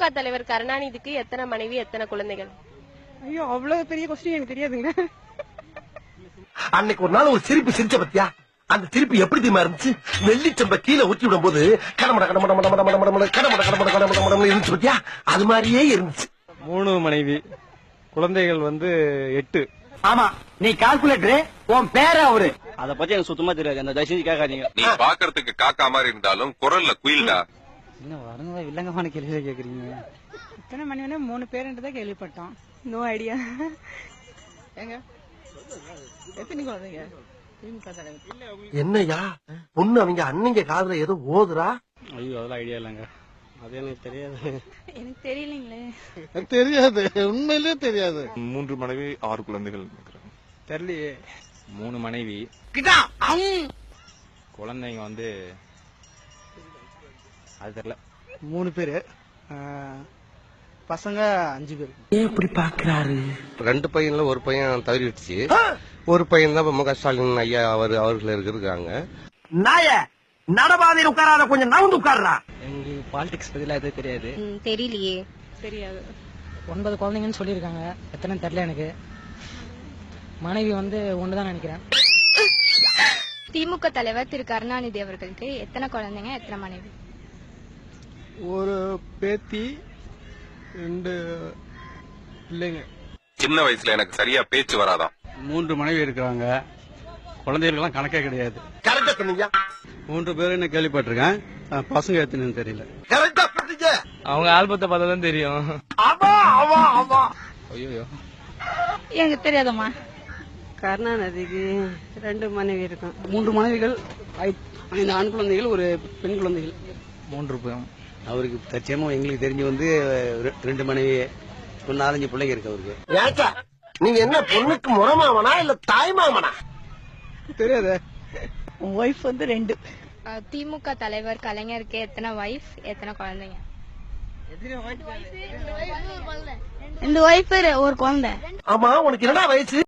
திமுக தலைவர் கருணாநிதிக்கு எத்தனை மனைவி எத்தனை குழந்தைகள்? ஐயோ, அவ்வளவு பெரிய கொஸ்டின் எனக்கு தெரியாதுங்க. அன்னைக்கு ஒரு நாள் ஒரு சிரிப்பு சிரிச்ச பத்தியா? அந்த சிரிப்பு எப்படி தெரியுமா இருந்துச்சு? வெள்ளிச்சம்ப கீழே ஊற்றி விடும் போது கடமட கடமட கடமட கடமட கடமட கடமட கடமட கடமட இருந்துச்சு பத்தியா? அது மாதிரியே இருந்துச்சு. 3 மனைவி, குழந்தைகள் 8. ஆமா, நீ கால்குலேட்டர், உன் பேர அவரு. அத பத்தி எனக்கு சுத்தமா தெரியாது. அந்த தயவு செஞ்சு கேட்காதீங்க. நீ பாக்குறதுக்கு காக்கா மாதிரி இருந்தாலும் குரல்ல குயில்டா. என்ன வரங்க வில்லங்கமான கேள்வி கேக்குறீங்க? எத்தனை மணி வேணா 3 பேருன்றதை கேள்விப்பட்டோம். No idea. ஏங்க எத்தனை குழந்தைங்க? திமுக தலைவர் என்னையா பொண்ணு அவங்க அன்னைங்க காதுல ஏதோ ஓதுரா? ஐயோ, அதெல்லாம் ஐடியா இல்லைங்க. அது எனக்கு தெரியாது. எனக்கு தெரியலீங்களே. தெரியாது, உண்மையிலே தெரியாது. 3 மனைவி 6 குழந்தைகள். தெரியலையே. 3 மனைவி, குழந்தைங்க அது தெரியல. 3 பேரு, பசங்க 5 பேர். ஏன் இப்படி பாக்குறாரு? 2 பையன்ல ஒரு பையன் தவறிடுச்சு. ஒரு பையன் தான் முக ஸ்டாலின் ஐயா அவர்கள் இருக்காங்க. நாய நடபாதையில் உட்காராத, கொஞ்சம் நவுந்து உட்கார்றா. எங்களுக்கு பாலிடிக்ஸ் பத்திலாம் எதுவும் தெரியாது. தெரியலையே. தெரியாது. 9 குழந்தைங்கன்னு சொல்லியிருக்காங்க. எத்தனை தெரியல எனக்கு. மனைவி 1 தான் நினைக்கிறேன். திமுக தலைவர் திரு கருணாநிதி அவர்களுக்கு எத்தனை குழந்தைங்க எத்தனை மனைவி? ஒரு பேத்தி, 2 பிள்ளைங்க. சின்ன வயசுல எனக்கு சரியா பேச்சு வராதான். 3 மனைவி இருக்கிறாங்க. குழந்தைகளுக்கெல்லாம் கணக்கே கிடையாது. கரெக்டா சொன்னீங்க. 3 பேருன்னு கேள்விப்பட்டிருக்கேன். பசங்க எத்தனைன்னு தெரியல. கரெக்டா சொன்னீங்க. அவங்க ஆல்பத்தை பார்த்தா தான் தெரியும். ஆமா ஆமா ஆமா. ஐயோ, எனக்கு தெரியாதம்மா. கருணாநிதிக்கு 2 மனைவி இருக்கும். 3 மனைவிகள், 5 ஆண் குழந்தைகள், ஒரு பெண் குழந்தைகள். 3 பேரும். அவருக்கு தற்சயமா எங்களுக்கு தெரிஞ்சு 2 மனைவி, 4-5 பிள்ளைங்க இருக்கு அவருக்கு. ஏச்சா நீங்க என்ன பொண்ணுக்கு முறமாவனா இல்ல தாய்மாமனா? தெரியாது. ஒய்ஃப் 2. திமுக தலைவர் கலைஞருக்கு எத்தனை வைஃப் எத்தனை குழந்தைங்க? 2 ஒய்ஃப், ஒரு குழந்தை. ஆமா, உனக்கு என்னடா வயசு?